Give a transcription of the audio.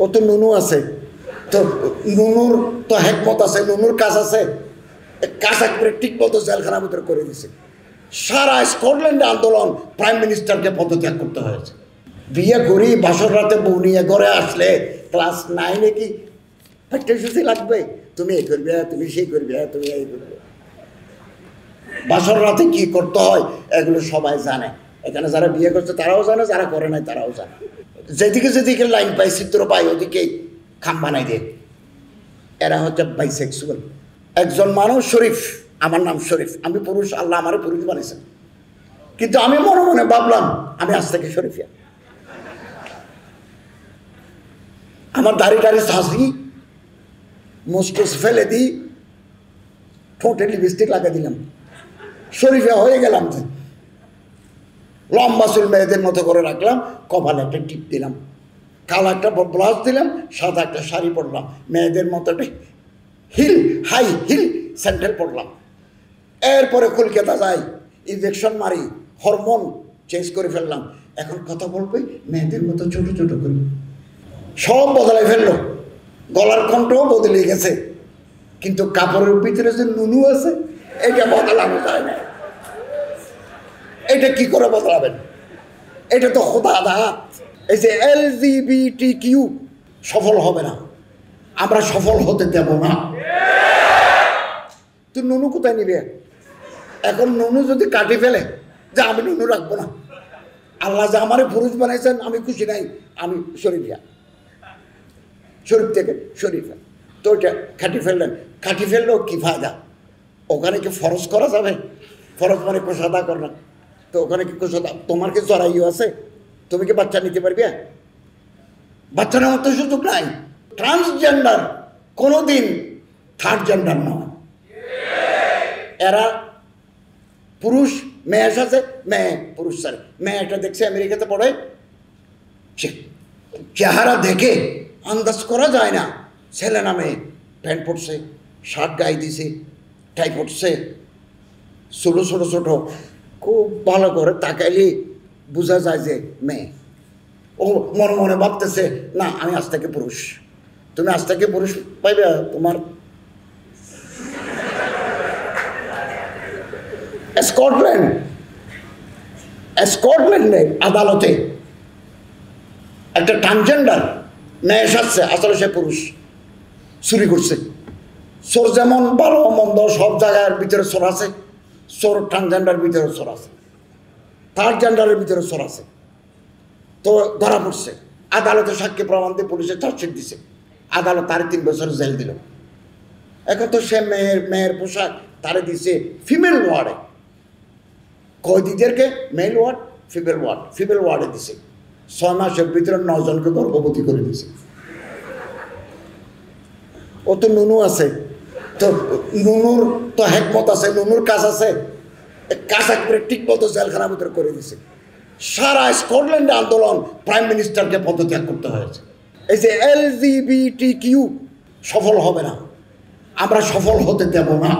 ও তো নুনু আছে, তো নুনুর তো হেকমত আছে, নুনুর কাজ আছে, কাজ একবারে ঠিক মতো জেলখানার ভিতরে করে দিছে। সারা স্কটল্যান্ডে আন্দোলন, প্রাইম মিনিস্টারকে পদত্যাগ করতে হয়েছে। বিয়ে করি বাসর রাতে বউ নিয়ে ঘরে আসলে ক্লাস 9-এ কি পাঠ্যসূচি লাগবে? তুমি এই করবে, তুমি সেই করবে, তুমি এই করবে। বাসর রাতে কি করতে হয় এগুলো সবাই জানে। এখানে যারা বিয়ে করছে তারাও জানে, যারা করে নাই তারাও জানে। যেদিকে যেদিকে লাইন পাই, চিত্র পাই, ওদিকেই খাম বানাই দেয়। এরা হচ্ছে বাইসেক্সুয়াল। একজন মানুষ শরীফ, আমার নাম শরীফ, আমি পুরুষ, আল্লাহ আমারে পুরুষ বানিয়েছেন, কিন্তু আমি মনে মনে ভাবলাম আমি আজ থেকে শরীফিয়া। আমার দাড়ি ছাঁচি, মুস্কুস ফেলে দিই, ঠোঁটে লিপস্টিক লাগিয়ে দিলাম, শরীফিয়া হয়ে গেলাম। যে লম্বা চুল মেয়েদের মতো করে রাখলাম, কপালে একটা টিপ দিলাম, কালো একটা ব্লাউজ দিলাম, সাদা একটা শাড়ি পরলাম, মেয়েদের মতো একটা হিল, হাই হিল স্যান্ডেল পরলাম। এরপরে কলকাতা যাই, ইনজেকশন মারি, হরমোন চেঞ্জ করে ফেললাম। এখন কথা বলবে মেয়েদের মতো ছোট ছোট করে, সব বদলাই ফেললো। গলার কণ্ঠও বদলে গেছে, কিন্তু কাপড়ের ভিতরে যে নুনু আছে এটা বদলানো যায় না। এটা কি করে বদলাবেন? এটা তো খোদা দাঁত। এই যে LGBTQ সফল হবে না, আমরা সফল হতে দেব না। তুই নুনু কোথায় নিবে? এখন নুনু যদি কাটি ফেলে যে আমি নুনু রাখবো না, আল্লাহ যে আমারে পুরুষ বানাইছেন আমি খুশি নাই, আমি শরীফিয়া, শরীফ থেকে শরীফা, তো ওইটা কাটি ফেললেন। কাটি ফেললেও কি ফায়দা? ওখানে কি ফরজ করা যাবে? ফরজ মানে কোষাদা করা, তো ওখানে কি কোষাদা? তোমার কি জরায়ু আছে? তুমি কি বাচ্চা নিতে পারবে? বাচ্চা নেওয়ার তো সুযোগ নাই। ট্রান্সজেন্ডার কোনোদিন থার্ড জেন্ডার নয়। এরা পুরুষ, মেয়ে এসেছে, মেয়ে পুরুষ, স্যার মেয়েটা দেখছে আমেরিকাতে পড়ে, চেহারা দেখে আন্দাজ করা যায় না ছেলে না মেয়ে। প্যান্ট পরছে, শার্ট গায়ে দিছে, টাই পরছে, ছোটো ছোটো ছোটো, খুব ভালো করে তাকাইলে বোঝা যায় যে মেয়ে। ও মনে মনে ভাবতেছে না আমি আজ থেকে পুরুষ। তুমি আজ থেকে পুরুষ পাইবে? তোমার স্কটল্যান্ডে আদালতে একটা ট্রান্সজেন্ডার মেয়ে এসেছে, আসলে সে পুরুষ, চুরি করছে। চোর যেমন ভালো মন্দ সব জায়গার ভিতরে চোর আছে, চোর ট্রান্সজেন্ডার ভিতরে চোর আছে, থার্ড জেন্ডারের ভিতরে চোর আছে। তো ধরা পড়ছে, আদালতে সাক্ষী প্রমাণ দিয়ে পুলিশে চার্জশিট দিছে, আদালত তারে 3 বছর জেল দিল। এখন তো সে মেয়ের পোশাক তারে দিছে ফিমেল ওয়ার্ডে, কয়েদিদেরকে মেল ওয়ার্ড, ফিমেল ওয়ার্ডে দিছে। 6 মাসের ভিতরে 9 জনকে গর্ভবতী করে দিছে। ও তো নুনু আছে, তো নুনুর তো হেকমত আছে, নুনুর কাজ আছে, কাজ একবারে ঠিক মতো জেলখানার ভিতরে করে দিছে। সারা স্কটল্যান্ডে আন্দোলন, প্রাইম মিনিস্টারকে পদত্যাগ করতে হয়েছে। এই যে LGBTQ সফল হবে না, আমরা সফল হতে দেব না।